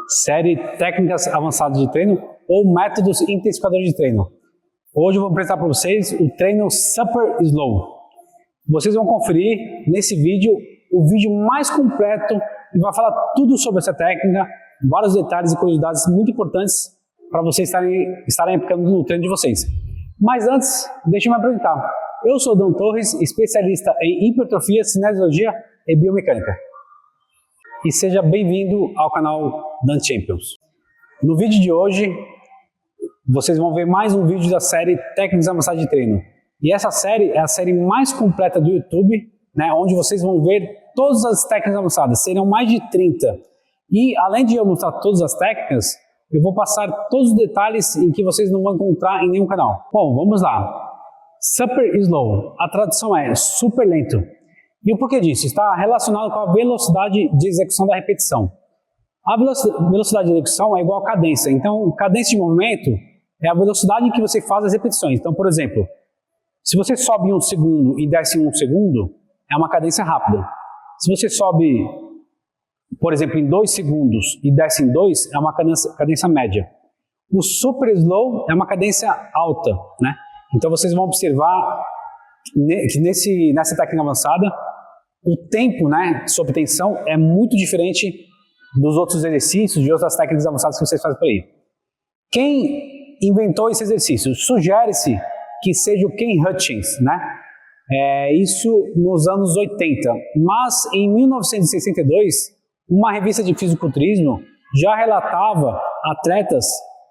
série Técnicas Avançadas de Treino ou Métodos Intensificadores de Treino. Hoje eu vou apresentar para vocês o treino Super Slow. Vocês vão conferir nesse vídeo o vídeo mais completo e vai falar tudo sobre essa técnica, vários detalhes e curiosidades muito importantes para vocês estarem aplicando no treino de vocês. Mas antes, deixa eu me apresentar. Eu sou o Dan Torres, especialista em hipertrofia, cinesiologia e biomecânica. E seja bem-vindo ao canal Dan Champions. No vídeo de hoje, vocês vão ver mais um vídeo da série Técnicas Avançadas de Treino. E essa série é a série mais completa do YouTube, né, onde vocês vão ver todas as técnicas avançadas. Serão mais de 30. E além de eu mostrar todas as técnicas, eu vou passar todos os detalhes em que vocês não vão encontrar em nenhum canal. Bom, vamos lá. Super Slow, a tradução é super lento. E o porquê disso? Está relacionado com a velocidade de execução da repetição. A velocidade de execução é igual a cadência. Então, cadência de movimento é a velocidade em que você faz as repetições. Então, por exemplo, se você sobe em 1 segundo e desce em 1 segundo, é uma cadência rápida. Se você sobe, por exemplo, em 2 segundos e desce em 2, é uma cadência média. O super slow é uma cadência alta, né? Então vocês vão observar que nessa técnica avançada, o tempo, né, sob tensão é muito diferente dos outros exercícios, de outras técnicas avançadas que vocês fazem por aí. Quem inventou esse exercício? Sugere-se que seja o Ken Hutchins, né? Isso nos anos 80. Mas em 1962, uma revista de fisiculturismo já relatava atletas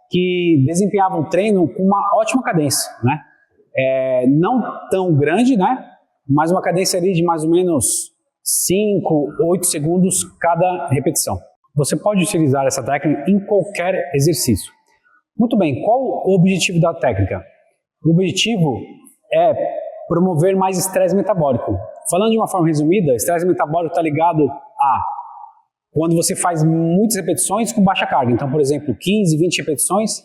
que desempenhavam treino com uma ótima cadência, né? Não tão grande, né? Mas uma cadência ali de mais ou menos 5, 8 segundos cada repetição. Você pode utilizar essa técnica em qualquer exercício. Muito bem, qual o objetivo da técnica? O objetivo é promover mais estresse metabólico. Falando de uma forma resumida, estresse metabólico está ligado a quando você faz muitas repetições com baixa carga. Então, por exemplo, 15, 20 repetições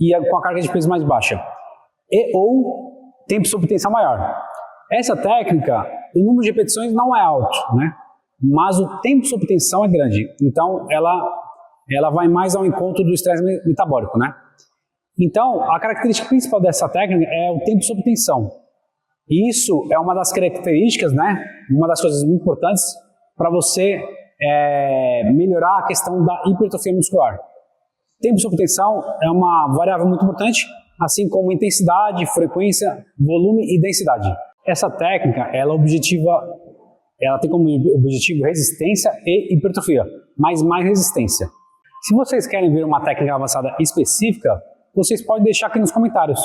e com a carga de peso mais baixa. Ou tempo sob tensão maior. Essa técnica, o número de repetições não é alto, né? Mas o tempo sob tensão é grande. Então, ela vai mais ao encontro do estresse metabólico, né? Então, a característica principal dessa técnica é o tempo sob tensão. E isso é uma das características, né? Uma das coisas muito importantes para você melhorar a questão da hipertrofia muscular. Tempo sob tensão é uma variável muito importante, assim como intensidade, frequência, volume e densidade. Essa técnica, ela tem como objetivo resistência e hipertrofia, mas mais resistência. Se vocês querem ver uma técnica avançada específica, vocês podem deixar aqui nos comentários,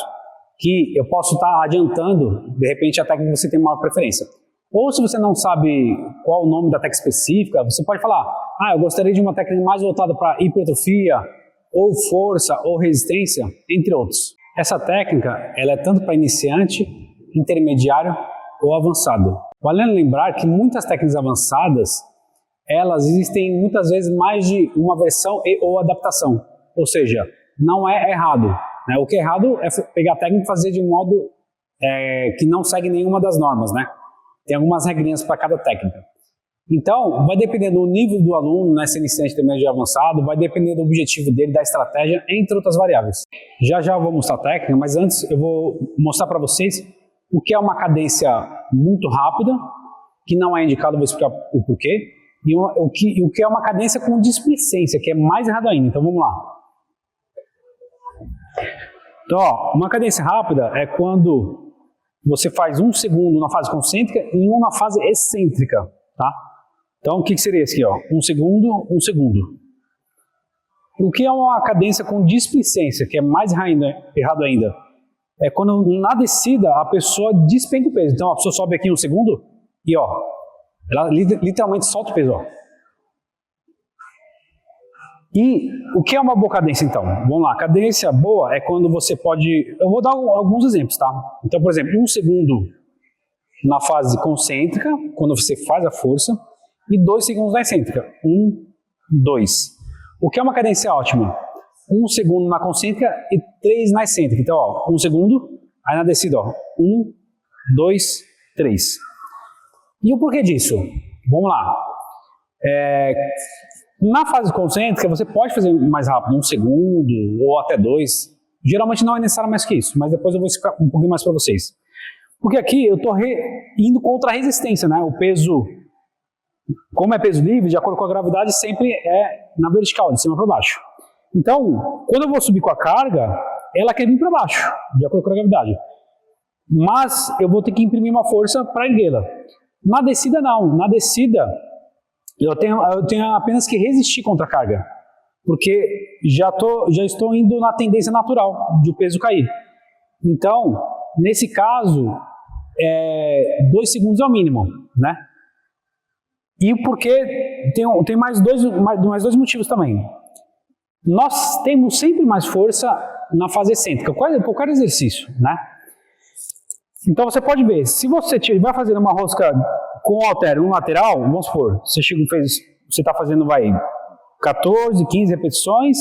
que eu posso estar adiantando, de repente, a técnica que você tem maior preferência. Ou se você não sabe qual o nome da técnica específica, você pode falar, eu gostaria de uma técnica mais voltada para hipertrofia, ou força, ou resistência, entre outros. Essa técnica, ela é tanto para iniciante, intermediário ou avançado. Valendo lembrar que muitas técnicas avançadas, elas existem muitas vezes mais de uma versão ou adaptação. Ou seja, não é errado, né? O que é errado é pegar a técnica e fazer de um modo que não segue nenhuma das normas, né? Tem algumas regrinhas para cada técnica. Então, vai depender do nível do aluno, né, se iniciante, intermediário ou avançado, vai depender do objetivo dele, da estratégia, entre outras variáveis. Já eu vou mostrar a técnica, mas antes eu vou mostrar para vocês o que é uma cadência muito rápida, que não é indicado, eu vou explicar o porquê, e o que é uma cadência com displicência, que é mais errado ainda. Então vamos lá. Então, uma cadência rápida é quando você faz 1 segundo na fase concêntrica e 1 na fase excêntrica, tá? Então, o que seria esse aqui, ó? 1 segundo, 1 segundo. O que é uma cadência com displicência, que é mais errado ainda? É quando na descida a pessoa despenca o peso. Então, a pessoa sobe aqui 1 segundo e, ó, ela literalmente solta o peso, ó. E o que é uma boa cadência, então? Vamos lá, cadência boa é quando você pode... Eu vou dar alguns exemplos, tá? Então, por exemplo, 1 segundo na fase concêntrica, quando você faz a força, e 2 segundos na excêntrica. 1, 2. O que é uma cadência ótima? 1 segundo na concêntrica e 3 na excêntrica. Então, ó, 1 segundo, aí na descida, ó, 1, 2, 3. E o porquê disso? Vamos lá. Na fase concêntrica, você pode fazer mais rápido, 1 segundo ou até 2. Geralmente não é necessário mais que isso, mas depois eu vou explicar um pouquinho mais para vocês. Porque aqui eu estou indo contra a resistência, né? O peso, como é peso livre, de acordo com a gravidade, sempre é na vertical, de cima para baixo. Então, quando eu vou subir com a carga, ela quer vir para baixo, de acordo com a gravidade. Mas eu vou ter que imprimir uma força para erguê-la. Na descida, não. Na descida, eu tenho apenas que resistir contra a carga. Porque já estou indo na tendência natural de o peso cair. Então, nesse caso, 2 segundos é o mínimo, né? E porque tem mais dois motivos também. Nós temos sempre mais força na fase excêntrica, qualquer exercício, né? Então você pode ver, se você vai fazendo uma rosca com o halter no lateral, vamos supor, você está fazendo 14, 15 repetições,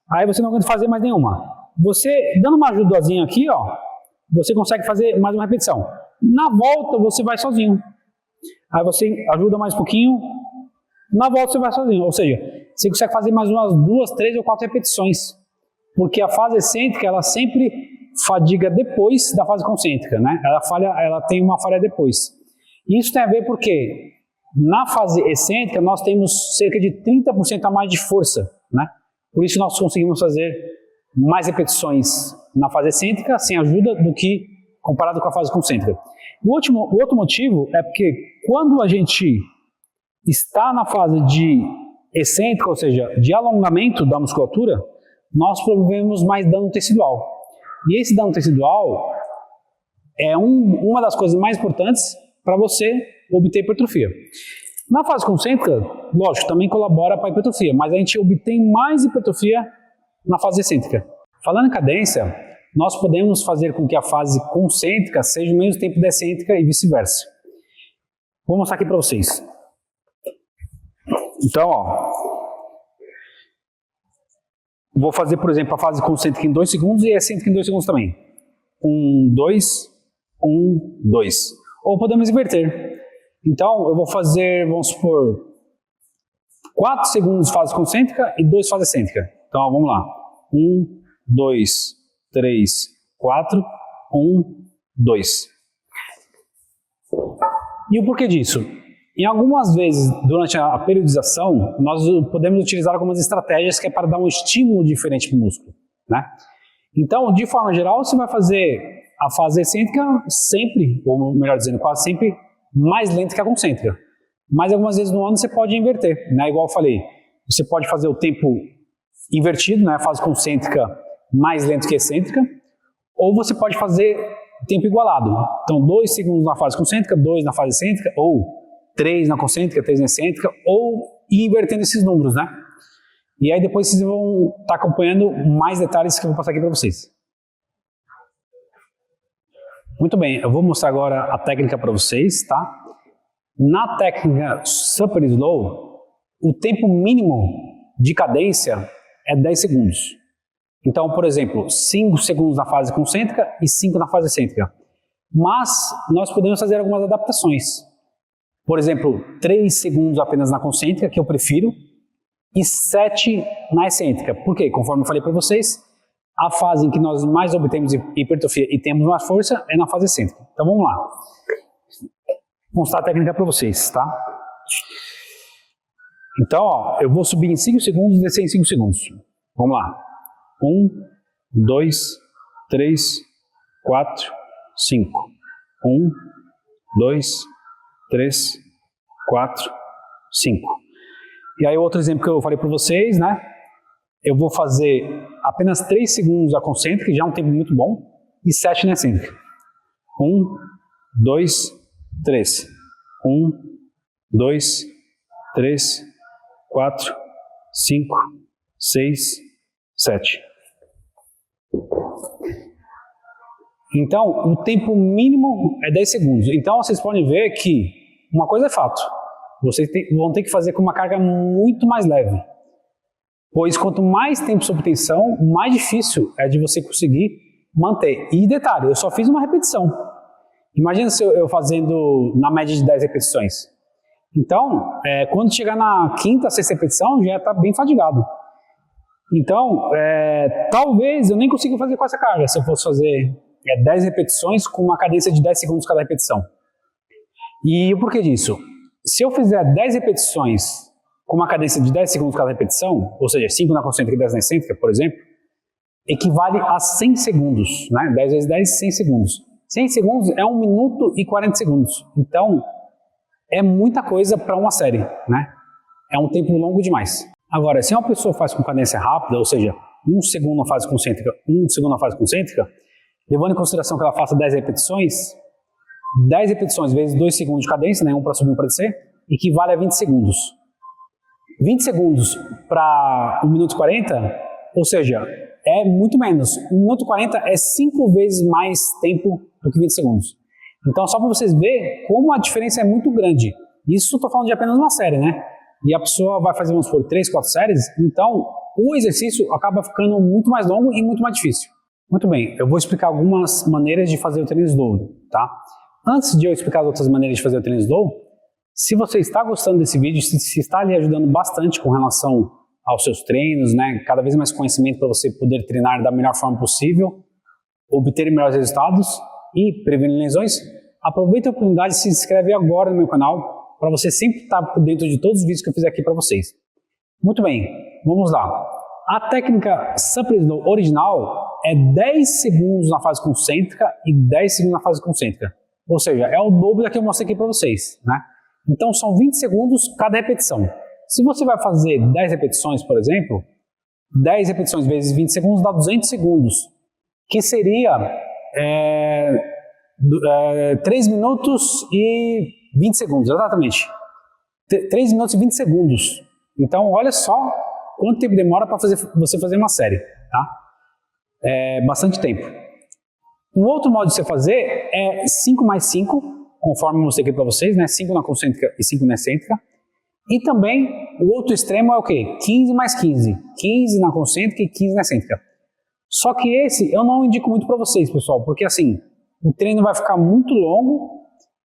aí você não aguenta fazer mais nenhuma. Você, dando uma ajudazinha aqui, ó, você consegue fazer mais uma repetição. Na volta você vai sozinho. Aí você ajuda mais um pouquinho, na volta você vai sozinho. Ou seja, você consegue fazer mais umas 2, 3 ou 4 repetições. Porque a fase excêntrica, ela sempre fadiga depois da fase concêntrica, né? Ela tem uma falha depois. Isso tem a ver porque na fase excêntrica nós temos cerca de 30% a mais de força, né? Por isso nós conseguimos fazer mais repetições na fase excêntrica sem ajuda do que comparado com a fase concêntrica. O outro motivo é porque quando a gente está na fase de excêntrica, ou seja, de alongamento da musculatura, nós promovemos mais dano tecidual. E esse dano tecidual é uma das coisas mais importantes para você obter hipertrofia. Na fase concêntrica, lógico, também colabora para a hipertrofia, mas a gente obtém mais hipertrofia na fase excêntrica. Falando em cadência, nós podemos fazer com que a fase concêntrica seja o mesmo tempo da excêntrica e vice-versa. Vou mostrar aqui para vocês. Então, ó, vou fazer, por exemplo, a fase concêntrica em 2 segundos e a excêntrica em 2 segundos também. 1, 2, 1, 2. Ou podemos inverter. Então, eu vou fazer, vamos supor, 4 segundos fase concêntrica e 2 fase excêntrica. Então, ó, vamos lá. 1, 2, 3, 4, 1, 2. E o porquê disso? Em algumas vezes, durante a periodização, nós podemos utilizar algumas estratégias que é para dar um estímulo diferente para o músculo, né? Então, de forma geral, você vai fazer a fase excêntrica sempre, ou melhor dizendo, quase sempre, mais lenta que a concêntrica. Mas algumas vezes no ano você pode inverter, né? Igual eu falei, você pode fazer o tempo invertido, né? A fase concêntrica mais lento que a excêntrica, ou você pode fazer tempo igualado. Então, 2 segundos na fase concêntrica, 2 na fase excêntrica, ou 3 na concêntrica, 3 na excêntrica, ou ir invertendo esses números, né? E aí depois vocês vão estar acompanhando mais detalhes que eu vou passar aqui para vocês. Muito bem, eu vou mostrar agora a técnica para vocês, tá? Na técnica Super Slow, o tempo mínimo de cadência é 10 segundos. Então, por exemplo, 5 segundos na fase concêntrica e 5 na fase excêntrica. Mas nós podemos fazer algumas adaptações. Por exemplo, 3 segundos apenas na concêntrica, que eu prefiro, e 7 na excêntrica. Por quê? Conforme eu falei para vocês, a fase em que nós mais obtemos hipertrofia e temos mais força é na fase excêntrica. Então vamos lá. Vou mostrar a técnica para vocês, tá? Então, ó, eu vou subir em 5 segundos e descer em 5 segundos. Vamos lá. 1, 2, 3, 4, 5. 1, 2, 3, 4, 5. E aí outro exemplo que eu falei para vocês, né? Eu vou fazer apenas 3 segundos a concêntrica, que já é um tempo muito bom, e 7 na excêntrica. 1, 2, 3. 1, 2, 3, 4, 5, 6, 7. Então, o tempo mínimo é 10 segundos. Então, vocês podem ver que uma coisa é fato. Vocês vão ter que fazer com uma carga muito mais leve. Pois quanto mais tempo sob tensão, mais difícil é de você conseguir manter. E detalhe, eu só fiz uma repetição. Imagina se eu fazendo na média de 10 repetições. Então, quando chegar na quinta, sexta repetição, já está bem fadigado. Então, talvez eu nem consiga fazer com essa carga, se eu fosse fazer 10 repetições com uma cadência de 10 segundos cada repetição. E o porquê disso? Se eu fizer 10 repetições com uma cadência de 10 segundos cada repetição, ou seja, 5 na concêntrica e 10 na excêntrica, por exemplo, equivale a 100 segundos, né? 10 vezes 10, 100 segundos. 100 segundos é 1 minuto e 40 segundos. Então, é muita coisa para uma série, né? É um tempo longo demais. Agora, se uma pessoa faz com cadência rápida, ou seja, 1 segundo na fase concêntrica, 1 segundo na fase concêntrica, levando em consideração que ela faça 10 repetições, 10 repetições vezes 2 segundos de cadência, né? 1 para subir, 1 para descer, equivale a 20 segundos. 20 segundos para 1 minuto e 40, ou seja, é muito menos. 1 minuto e 40 é 5 vezes mais tempo do que 20 segundos. Então, só para vocês verem como a diferença é muito grande. Isso estou falando de apenas uma série, né? E a pessoa vai fazer, vamos supor, 3, 4 séries, então o exercício acaba ficando muito mais longo e muito mais difícil. Muito bem, eu vou explicar algumas maneiras de fazer o treino slow, tá? Antes de eu explicar as outras maneiras de fazer o treino slow, se você está gostando desse vídeo, se está lhe ajudando bastante com relação aos seus treinos, né? Cada vez mais conhecimento para você poder treinar da melhor forma possível, obter melhores resultados e prevenir lesões, aproveite a oportunidade e se inscreve agora no meu canal para você sempre estar por dentro de todos os vídeos que eu fiz aqui para vocês. Muito bem, vamos lá. A técnica Super Slow original é 10 segundos na fase concêntrica e 10 segundos na fase concêntrica. Ou seja, é o dobro da que eu mostrei aqui para vocês, né? Então são 20 segundos cada repetição. Se você vai fazer 10 repetições, por exemplo, 10 repetições vezes 20 segundos dá 200 segundos, que seria 3 minutos e 20 segundos, exatamente. 3 minutos e 20 segundos. Então, olha só quanto tempo demora para você fazer uma série, tá? É bastante tempo. Um outro modo de você fazer é 5 mais 5, conforme eu mostrei aqui para vocês, né? 5 na concêntrica e 5 na excêntrica. E também, o outro extremo é o quê? 15 mais 15. 15 na concêntrica e 15 na excêntrica. Só que esse eu não indico muito para vocês, pessoal, porque assim, o treino vai ficar muito longo.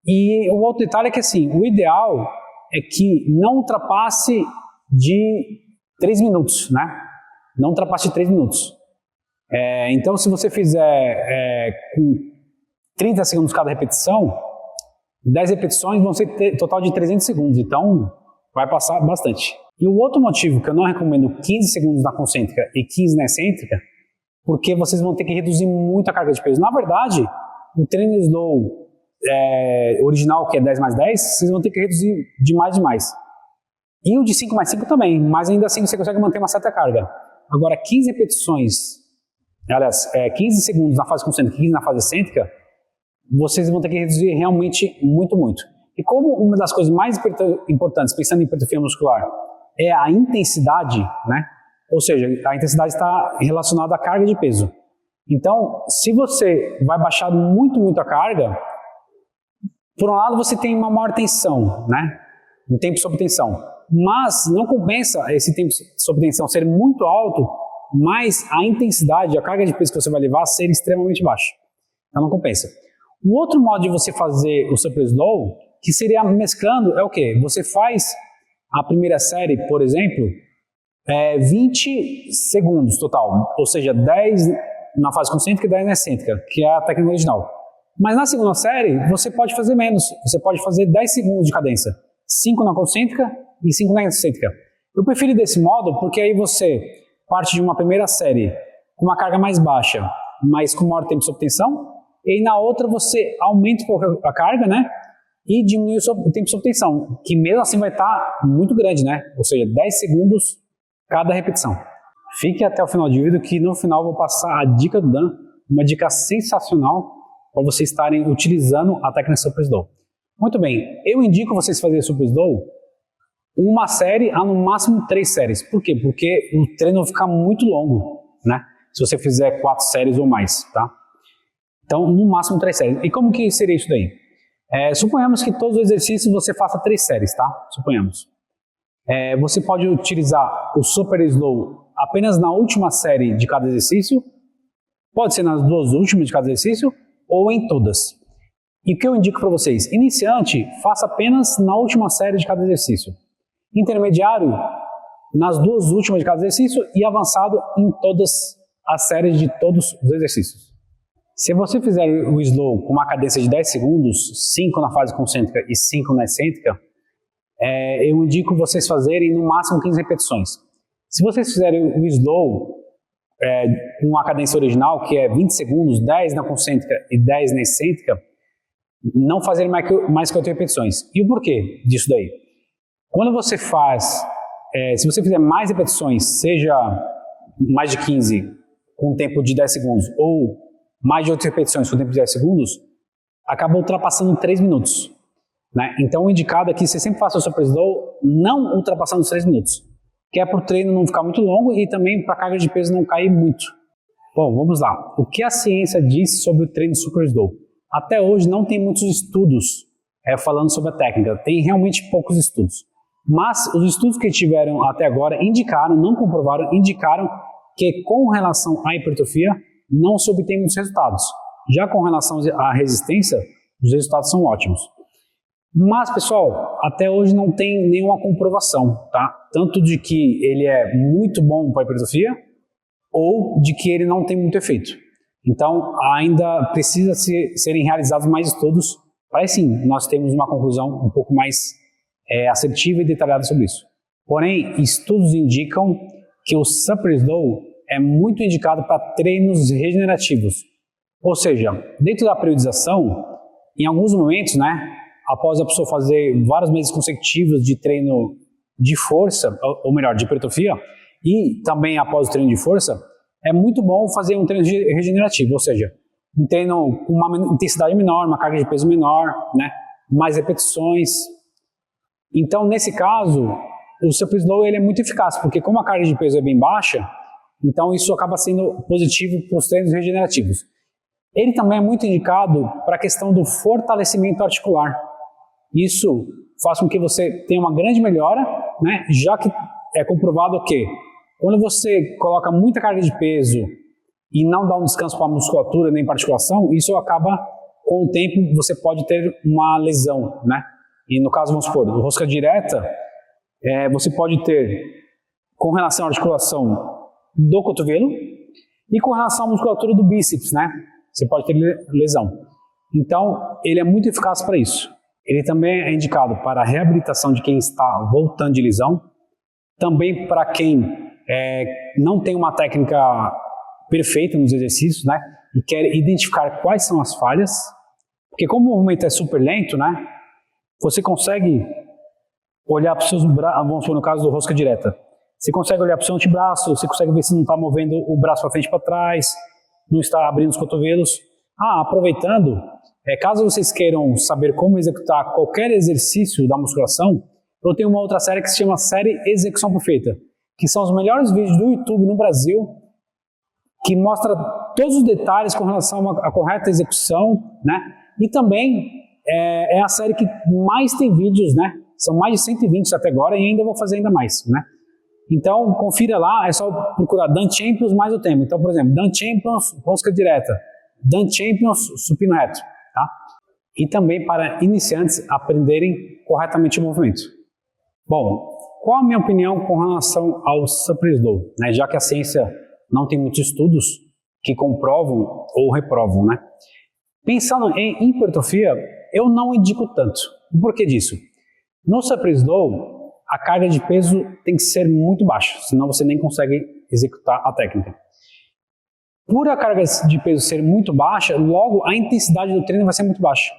E o outro detalhe é que assim, o ideal é que não ultrapasse de 3 minutos, né? Não ultrapasse de 3 minutos. Então, se você fizer com 30 segundos cada repetição, 10 repetições vão ser total de 300 segundos. Então, vai passar bastante. E o outro motivo que eu não recomendo 15 segundos na concêntrica e 15 na excêntrica, porque vocês vão ter que reduzir muito a carga de peso. Na verdade, o treino slow original, que é 10 mais 10, vocês vão ter que reduzir demais. E o de 5 mais 5 também, mas ainda assim você consegue manter uma certa carga. Agora, 15 repetições, aliás, 15 segundos na fase concêntrica e 15 na fase excêntrica, vocês vão ter que reduzir realmente muito. E como uma das coisas mais importantes, pensando em hipertrofia muscular, é a intensidade, né? Ou seja, a intensidade está relacionada à carga de peso. Então, se você vai baixar muito a carga, por um lado você tem uma maior tensão, né? Um tempo sob tensão. Mas não compensa esse tempo sob tensão ser muito alto, mas a intensidade, a carga de peso que você vai levar ser extremamente baixa. Então não compensa. O outro modo de você fazer o Super Slow, que seria mesclando, é o quê? Você faz a primeira série, por exemplo, 20 segundos total, ou seja, 10 na fase concêntrica e 10 na excêntrica, que é a técnica original. Mas na segunda série, você pode fazer menos, você pode fazer 10 segundos de cadência, 5 na concêntrica e 5 na excêntrica. Eu prefiro desse modo porque aí você parte de uma primeira série com uma carga mais baixa, mas com maior tempo sob tensão, e aí na outra você aumenta um pouco a carga, né? E diminui o tempo sob tensão, que mesmo assim vai estar muito grande, né? Ou seja, 10 segundos cada repetição. Fique até o final do vídeo que no final eu vou passar a dica do Dan, uma dica sensacional para vocês estarem utilizando a técnica Super Slow. Muito bem, eu indico vocês fazerem Super Slow uma série a no máximo 3 séries. Por quê? Porque o treino vai ficar muito longo, né? Se você fizer 4 séries ou mais, tá? Então, no máximo 3 séries. E como que seria isso daí? Suponhamos que todos os exercícios você faça 3 séries, tá? Suponhamos. Você pode utilizar o Super Slow apenas na última série de cada exercício, pode ser nas 2 últimas de cada exercício, ou em todas. E o que eu indico para vocês? Iniciante, faça apenas na última série de cada exercício. Intermediário, nas duas últimas de cada exercício e avançado em todas as séries de todos os exercícios. Se você fizer o slow com uma cadência de 10 segundos, 5 na fase concêntrica e 5 na excêntrica, eu indico vocês fazerem no máximo 15 repetições. Se vocês fizerem o slow com uma cadência original, que é 20 segundos, 10 na concêntrica e 10 na excêntrica, não fazerem mais que 8 repetições. E o porquê disso daí? Quando você faz, se você fizer mais repetições, seja mais de 15 com um tempo de 10 segundos ou mais de 8 repetições com um tempo de 10 segundos, acaba ultrapassando 3 minutos. Né? Então o indicado é que você sempre faça o super slow não ultrapassando os 3 minutos, que é para o treino não ficar muito longo e também para a carga de peso não cair muito. Bom, vamos lá. O que a ciência diz sobre o treino super slow? Até hoje não tem muitos estudos falando sobre a técnica, tem realmente poucos estudos. Mas os estudos que tiveram até agora indicaram, não comprovaram, indicaram que com relação à hipertrofia não se obtém muitos resultados. Já com relação à resistência, os resultados são ótimos. Mas, pessoal, até hoje não tem nenhuma comprovação, tá? Tanto de que ele é muito bom para a hipertrofia ou de que ele não tem muito efeito. Então, ainda precisa serem realizados mais estudos para, sim, nós termos uma conclusão um pouco mais assertiva e detalhada sobre isso. Porém, estudos indicam que o Super Slow é muito indicado para treinos regenerativos. Ou seja, dentro da periodização, em alguns momentos, né, após a pessoa fazer vários meses consecutivos de treino de força, ou melhor, de hipertrofia, e também após o treino de força, é muito bom fazer um treino regenerativo, ou seja, um treino com uma intensidade menor, uma carga de peso menor, né, mais repetições. Então, nesse caso, o Super Slow ele é muito eficaz, porque como a carga de peso é bem baixa, então isso acaba sendo positivo para os treinos regenerativos. Ele também é muito indicado para a questão do fortalecimento articular. Isso faz com que você tenha uma grande melhora, né? Já que é comprovado que quando você coloca muita carga de peso e não dá um descanso para a musculatura nem para a articulação, isso acaba, com o tempo, você pode ter uma lesão, né? E no caso, vamos supor, do rosca direta, você pode ter, com relação à articulação do cotovelo e com relação à musculatura do bíceps, né? Você pode ter lesão. Então, ele é muito eficaz para isso. Ele também é indicado para a reabilitação de quem está voltando de lesão, também para quem não tem uma técnica perfeita nos exercícios, né? E quer identificar quais são as falhas, porque como o movimento é super lento, né? Você consegue olhar para os seus braços, vamos supor no caso do rosca direta, você consegue olhar para o seu antebraço, você consegue ver se não está movendo o braço para frente e para trás, não está abrindo os cotovelos. Aproveitando, caso vocês queiram saber como executar qualquer exercício da musculação, eu tenho uma outra série que se chama Série Execução Perfeita, que são os melhores vídeos do YouTube no Brasil, que mostra todos os detalhes com relação à correta execução, né? E também é a série que mais tem vídeos, né? São mais de 120 até agora e ainda vou fazer ainda mais, né? Então, confira lá, é só procurar Dan Champions mais o tema. Então, por exemplo, Dan Champions, rosca direta, Dan Champions, supino reto, tá? E também para iniciantes aprenderem corretamente o movimento. Bom, qual a minha opinião com relação ao Super Slow, né? Já que a ciência não tem muitos estudos que comprovam ou reprovam, né? Pensando em hipertrofia, eu não indico tanto. Por que disso? No Super Slow, a carga de peso tem que ser muito baixa, senão você nem consegue executar a técnica. Por a carga de peso ser muito baixa, logo a intensidade do treino vai ser muito baixa.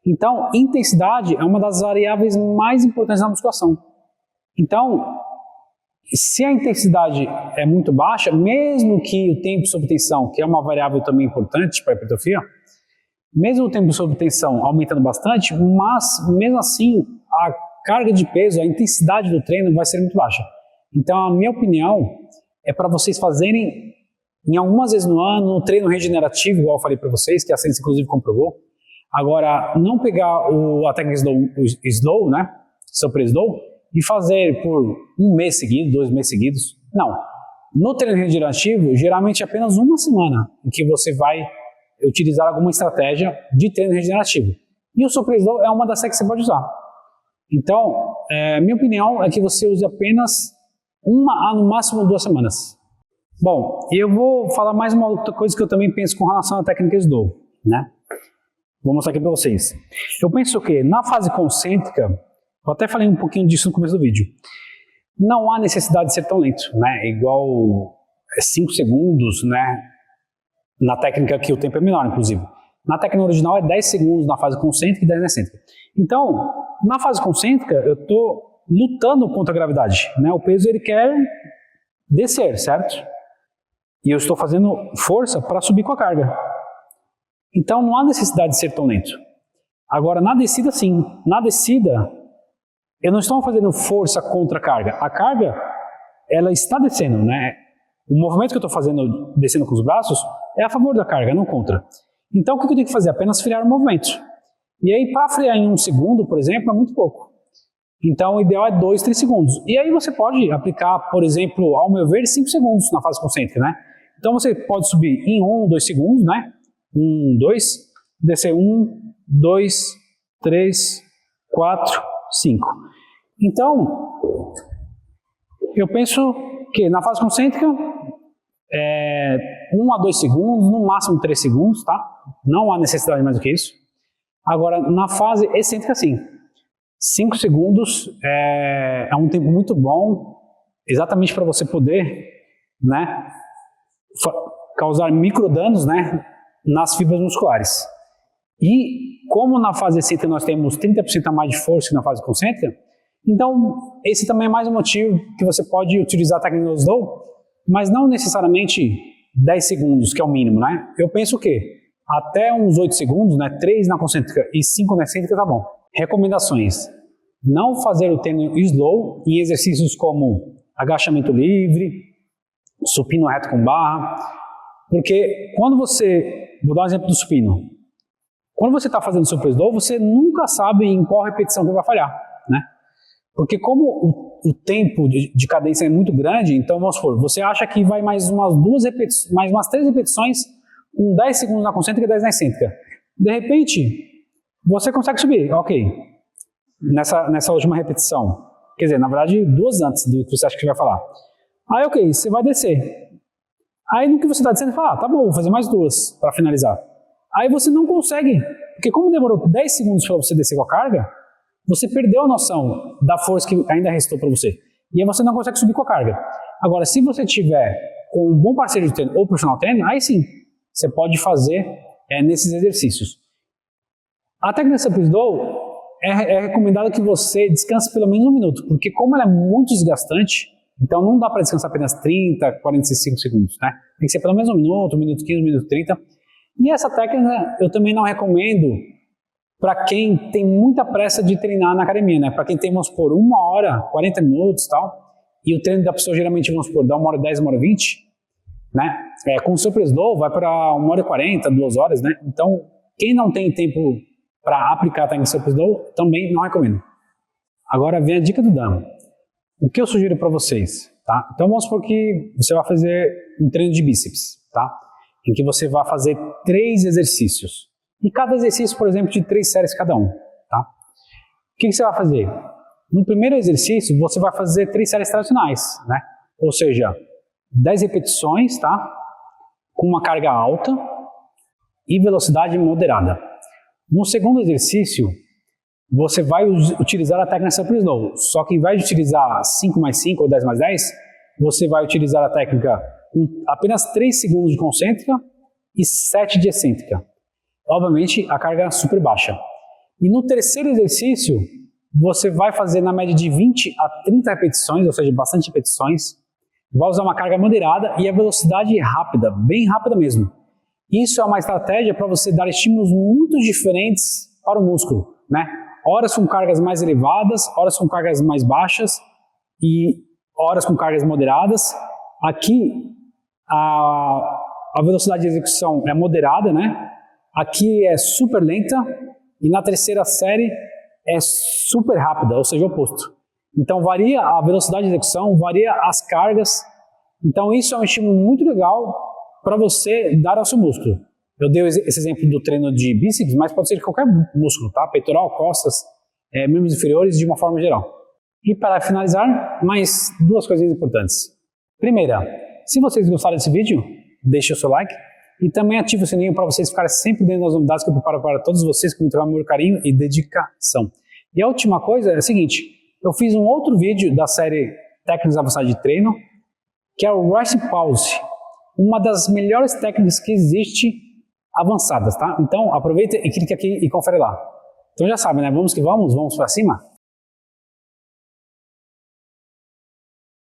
Então, intensidade é uma das variáveis mais importantes na musculação. Então, se a intensidade é muito baixa, mesmo que o tempo sob tensão, que é uma variável também importante para a hipertrofia, mesmo o tempo sob tensão aumentando bastante, mas mesmo assim a carga de peso, a intensidade do treino vai ser muito baixa. Então, a minha opinião é para vocês fazerem em algumas vezes no ano, um treino regenerativo, igual eu falei para vocês, que a ciência inclusive comprovou. Agora, não pegar a técnica slow, né, Super Slow, e fazer por um mês seguido, 2 meses seguidos. Não. No treino regenerativo, geralmente é apenas uma semana em que você vai utilizar alguma estratégia de treino regenerativo. E o Super Slow é uma das técnicas que você pode usar. Então, minha opinião é que você use apenas uma a no máximo 2 semanas. Bom, eu vou falar mais uma outra coisa que eu também penso com relação à técnica Slow, né? Vou mostrar aqui para vocês. Eu penso que na fase concêntrica, eu até falei um pouquinho disso no começo do vídeo, não há necessidade de ser tão lento, né? Igual 5 segundos, né? Na técnica aqui o tempo é menor, inclusive. Na técnica original é 10 segundos na fase concêntrica e 10 na excêntrica. Então, na fase concêntrica, eu estou lutando contra a gravidade, né? O peso ele quer descer, certo? E eu estou fazendo força para subir com a carga. Então não há necessidade de ser tão lento. Agora na descida sim. Na descida eu não estou fazendo força contra a carga. A carga ela está descendo, né? O movimento que eu estou fazendo descendo com os braços é a favor da carga, não contra. Então o que eu tenho que fazer? Apenas frear o movimento. E aí para frear em 1 segundo, por exemplo, é muito pouco. Então o ideal é 2, 3 segundos. E aí você pode aplicar, por exemplo, ao meu ver, 5 segundos na fase concêntrica, né? Então você pode subir em 1, 2 segundos, né? 1, 2, descer 1, 2, 3, 4, 5. Então, eu penso que na fase concêntrica, 1 a 2 segundos, no máximo 3 segundos, tá? Não há necessidade mais do que isso. Agora, na fase excêntrica, sim. 5 segundos é um tempo muito bom, exatamente para você poder, né, causar microdanos, né, nas fibras musculares. E como na fase excêntrica nós temos 30% a mais de força que na fase concêntrica, então esse também é mais um motivo que você pode utilizar a técnica do Slow, mas não necessariamente 10 segundos, que é o mínimo, né? Eu penso que até uns 8 segundos, né, 3 na concêntrica e 5 na excêntrica tá bom. Recomendações: não fazer o treino Slow em exercícios como agachamento livre, supino reto com barra, porque quando você, vou dar um exemplo do supino, quando você está fazendo Super Slow, você nunca sabe em qual repetição que vai falhar, né? Porque como o tempo de cadência é muito grande, então vamos supor, você acha que vai mais umas 3 repetições com 10 segundos na concêntrica e 10 na excêntrica. De repente, você consegue subir, ok, nessa última repetição. Quer dizer, na verdade, 2 antes do que você acha que vai falar. Aí, ok, você vai descer. Aí, no que você está descendo, você fala, tá bom, vou fazer mais 2 para finalizar. Aí você não consegue, porque como demorou 10 segundos para você descer com a carga, você perdeu a noção da força que ainda restou para você. E aí você não consegue subir com a carga. Agora, se você tiver com um bom parceiro de treino ou personal trainer, aí sim, você pode fazer nesses exercícios. A técnica Super Slow é recomendado que você descanse pelo menos 1 minuto, porque como ela é muito desgastante, então não dá para descansar apenas 30, 45 segundos, né? Tem que ser pelo menos 1 minuto, 1 minuto 15, 1 minuto 30. E essa técnica eu também não recomendo para quem tem muita pressa de treinar na academia, né? Para quem tem, vamos supor, 1 hora, 40 minutos e tal, e o treino da pessoa geralmente, vamos supor, dá 1 hora 10, 1 hora 20, né? Com o Super Slow vai para 1 hora e 40, 2 horas, né? Então, quem não tem tempo para aplicar a técnica Super Slow, também não recomendo. Agora vem a dica do Dan. O que eu sugiro para vocês, tá? Então vamos supor que você vai fazer um treino de bíceps, tá? Em que você vai fazer 3 exercícios. E cada exercício, por exemplo, de 3 séries cada um, tá? O que você vai fazer? No primeiro exercício, você vai fazer 3 séries tradicionais, né? Ou seja, 10 repetições, tá? Com uma carga alta e velocidade moderada. No segundo exercício, você vai utilizar a técnica Super Slow, só que em vez de utilizar 5 mais 5 ou 10 mais 10, você vai utilizar a técnica com apenas 3 segundos de concêntrica e 7 de excêntrica. Obviamente, a carga é super baixa. E no terceiro exercício, você vai fazer na média de 20 a 30 repetições, ou seja, bastante repetições, vai usar uma carga moderada e a velocidade rápida, bem rápida mesmo. Isso é uma estratégia para você dar estímulos muito diferentes para o músculo, né? Horas com cargas mais elevadas, horas com cargas mais baixas e horas com cargas moderadas. Aqui a velocidade de execução é moderada, né? Aqui é super lenta e na terceira série é super rápida, ou seja, o oposto. Então varia a velocidade de execução, varia as cargas. Então isso é um estímulo muito legal para você dar ao seu músculo. Eu dei esse exemplo do treino de bíceps, mas pode ser de qualquer músculo, tá? Peitoral, costas, membros inferiores, de uma forma geral. E para finalizar, mais duas coisinhas importantes. Primeira, se vocês gostaram desse vídeo, deixe o seu like e também ative o sininho para vocês ficarem sempre dentro das novidades que eu preparo para todos vocês com muito amor, carinho e dedicação. E a última coisa é a seguinte, eu fiz um outro vídeo da série Técnicas Avançadas de Treino, que é o Rest Pause, uma das melhores técnicas que existe avançadas, tá? Então aproveita e clica aqui e confere lá. Então já sabe, né? Vamos que vamos para cima?